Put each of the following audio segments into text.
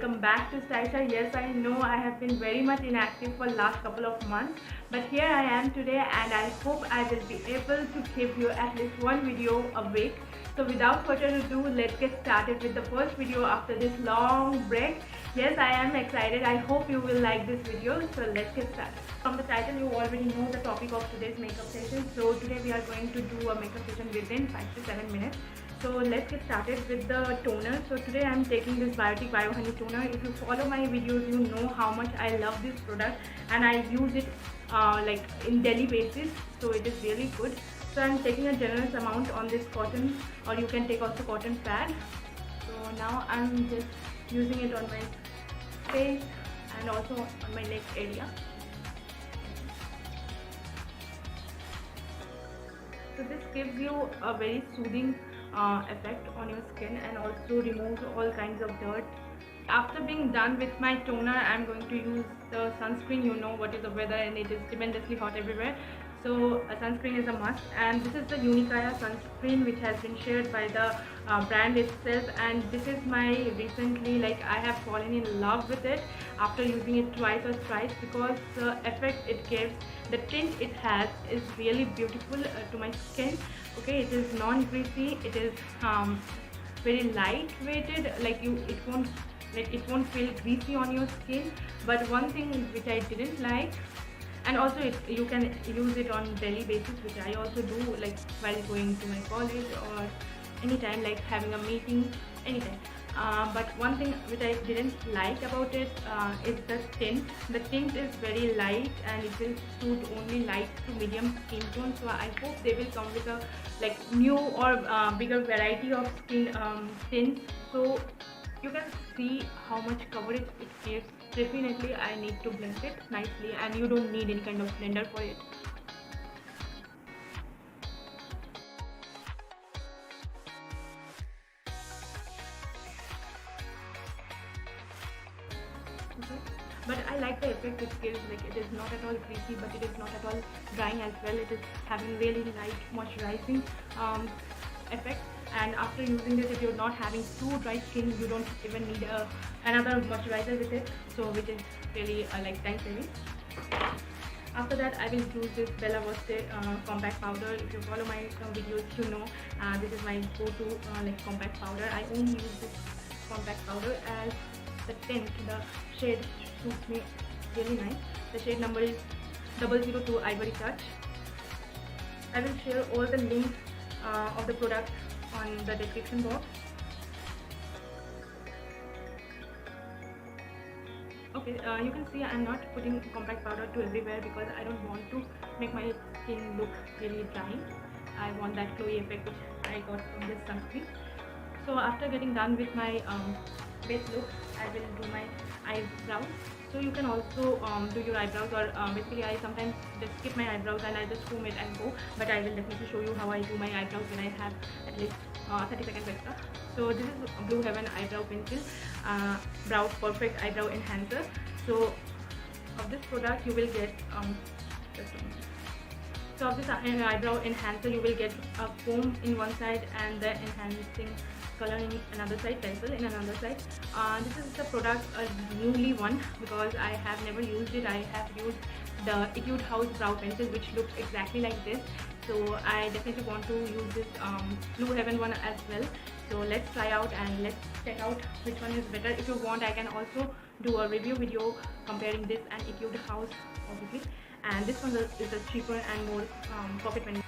welcome back to Stylisha. Yes, I know I have been very much inactive for last couple of months, but here I am today and I hope I will be able to give you at least one video a week. So without further ado, let's get started with the first video after this long break. Yes, I am excited. I hope you will like this video. So let's get started. From the title, you already know the topic of today's makeup session. So today we are going to do a makeup session within 5 to 7 minutes. So let's get started with the toner. So today I'm taking this Biotique Bio Honey toner. If you follow my videos, you know how much I love this product and I use it like in daily basis. So it is really good. So I'm taking a generous amount on this cotton, or you can take also cotton pad. So now I'm just using it on my face and also on my neck area. So this gives you a very soothing effect on your skin and also removes all kinds of dirt. After being done with my toner, I'm going to use the sunscreen. You know what is the weather and it is tremendously hot everywhere. So a sunscreen is a must, and this is the Unikaya sunscreen which has been shared by the brand itself, and this is my recently, like, I have fallen in love with it after using it twice or thrice, because the effect it gives, the tint it has is really beautiful to my skin. Okay, it is non-greasy, it is very light weighted, like it won't feel greasy on your skin. But one thing which I didn't like, and also you can use it on daily basis, which I also do, like while going to my college or anytime, like having a meeting, anytime. But one thing which I didn't like about it is the tint. The tint is very light and it will suit only light to medium skin tone. So I hope they will come with a like new or bigger variety of skin tints. So you can see how much coverage it gives. Definitely I need to blend it nicely, and you don't need any kind of blender for it. But I like the effect it gives. Like, it is not at all greasy, but it is not at all drying as well. It is having really light moisturizing effect. And after using this, if you're not having too dry skin, you don't even need another moisturizer with it, so which is really like time saving. After that, I will use this Bella Voste compact powder. If you follow my videos, you know this is my go-to like compact powder. I only use this compact powder as the tint, the shade suits me really nice. The shade number is 002 Ivory Touch. I will share all the links of the product on the description box. Okay, you can see I'm not putting compact powder to everywhere because I don't want to make my skin look really dry. I want that glowy effect which I got from this sunscreen. So after getting done with my base look, I will do my eyebrows. So you can also do your eyebrows, or basically I sometimes just skip my eyebrows and I just comb it and go, but I will definitely show you how I do my eyebrows when I have at least 30 seconds extra. So this is Blue Heaven eyebrow pencil, brow perfect eyebrow enhancer. So of this product you will get just a moment. So of this eyebrow enhancer you will get a comb in one side and the enhancing color in another side, pencil in another side. This is the product, a newly one, because I have never used it. I have used the Etude House brow pencil which looks exactly like this. So I definitely want to use this Blue Heaven one as well. So let's try out and let's check out which one is better. If you want, I can also do a review video comparing this and Etude House, obviously. And this one is a cheaper and more pocket friendly.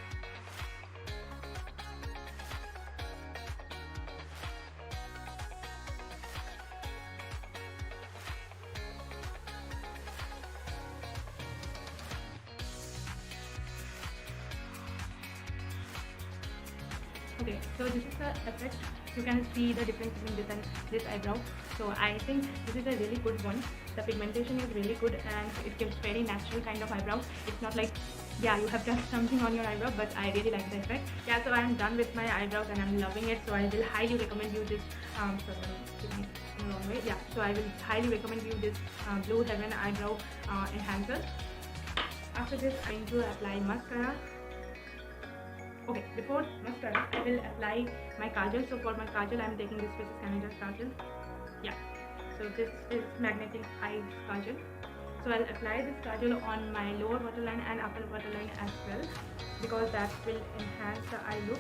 Okay, so this is the effect. You can see the difference between this and this eyebrow. So I think this is a really good one. The pigmentation is really good and it gives very natural kind of eyebrow. It's not like, yeah, you have done something on your eyebrow, but I really like the effect. Yeah, so I am done with my eyebrows and I'm loving it. So I will highly recommend you this yeah, so I will highly recommend you this Blue Heaven eyebrow enhancer. After this, I'm going to apply mascara. Okay, before mascara, I will apply my kajal. So for my kajal, I am taking this Faces Canada kajal. Yeah. So this is Magnetic Eye Kajal. So I'll apply this kajal on my lower waterline and upper waterline as well, because that will enhance the eye look.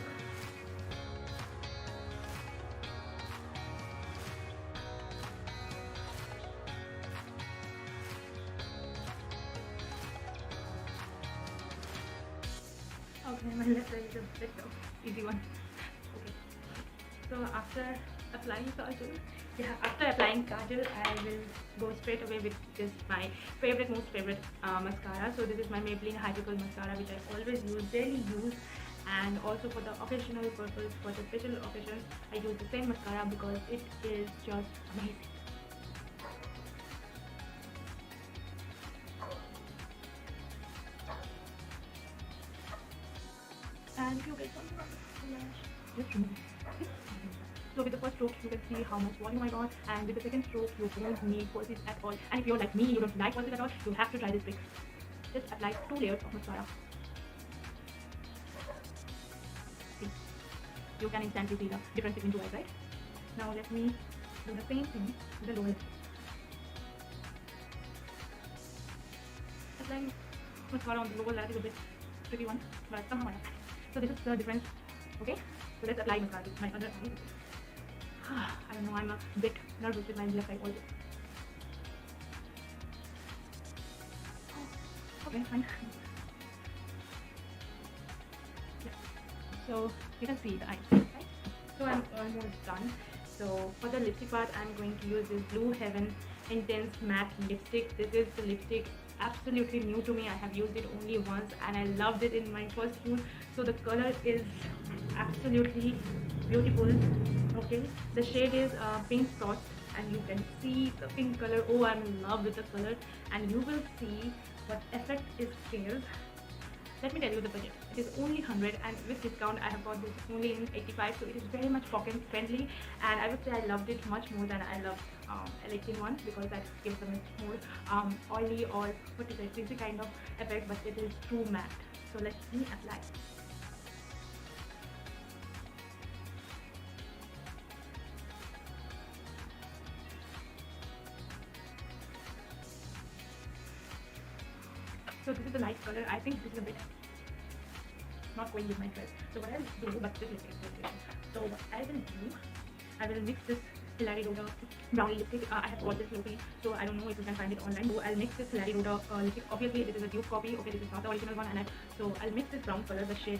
Okay, my left eye is a bit of easy one. Okay. So after applying kajal, I will go straight away with this my most favorite mascara. So this is my Maybelline Hydrocurl mascara, which I always daily use, and also for the occasional purpose, for the special occasions, I use the same mascara because it is just amazing. And if you get something on the lash, just remove it. So with the first stroke, you can see how much volume I got, and with the second stroke, you don't need pulses at all. And if you're like me, you don't like pulses at all, you have to try this trick. Just apply 2 layers of mascara. See, you can instantly see the difference between 2 eyes, right? Now let me do the same thing with the lower. Applying mascara on the lower lash is a bit tricky one, but somehow I apply. So this is the difference. Okay, so let's apply mascara with my other eye. I don't know, I'm a bit nervous with my left eye also. Okay, fine. Yeah. So you can see the eyes, right? So I'm almost done. So for the lipstick part, I'm going to use this Blue Heaven Intense Matte Lipstick. This is the lipstick absolutely new to me. I have used it only once and I loved it in my first use. So the color is absolutely beautiful. Okay, the shade is Pink Frost, and you can see the pink color. Oh, I'm in love with the color, and you will see what effect is scaled. Let me tell you the budget. It is only 100, and with discount I have got this only in 85, so it is very much pocket friendly, and I would say I loved it much more than I loved L18 one, because that gives them a more oily or what is it, greasy kind of effect, but it is too matte. So let me apply. So this is the light color. I think this is a bit not going with my dress. So what I'll do, but this is it. So what I will do, I will mix this Hilary Rhoda brownie lipstick. I have bought this locally, so I don't know if you can find it online. So I'll mix this Hilary Rhoda lipstick. Obviously, this is a dupe copy. Okay, this is not the original one, and so I'll mix this brown color. The shade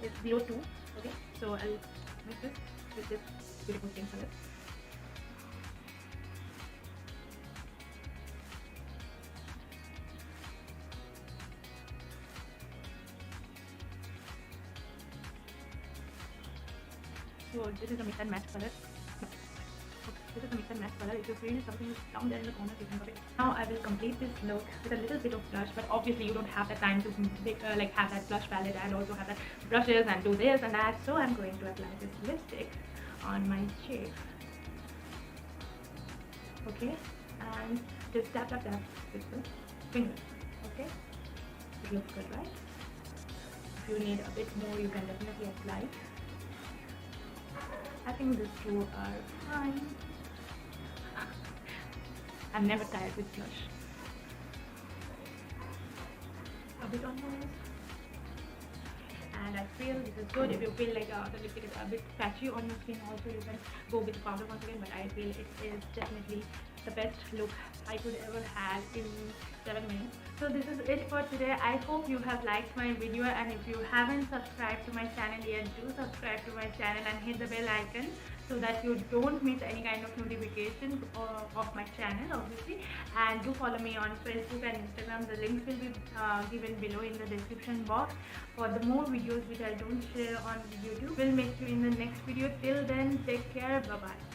is 02. Okay, so I'll mix this with this beautiful pink color. So this is a mix and match color. This is a mix and match color. If you feel something down there in the corner, you can put it. Now I will complete this look with a little bit of blush, but obviously you don't have the time to like have that blush palette and also have that brushes and do this and that. So I'm going to apply this lipstick on my cheek. Okay, and just tap tap tap with the finger. Okay, it looks good, right? If you need a bit more, you can definitely apply. I think these two are fine. I'm never tired with blush. A bit on nose. And I feel this is good. If you feel like the lipstick is a bit patchy on your skin, also you can go with the powder once again. But I feel it is definitely the best look I could ever have in 7 minutes. So this is it for today. I hope you have liked my video, and if you haven't subscribed to my channel yet, do subscribe to my channel and hit the bell icon so that you don't miss any kind of notification of my channel, obviously. And do follow me on Facebook and Instagram. The links will be given below in the description box for the more videos which I don't share on YouTube. We'll meet you in the next video. Till then, take care. Bye bye.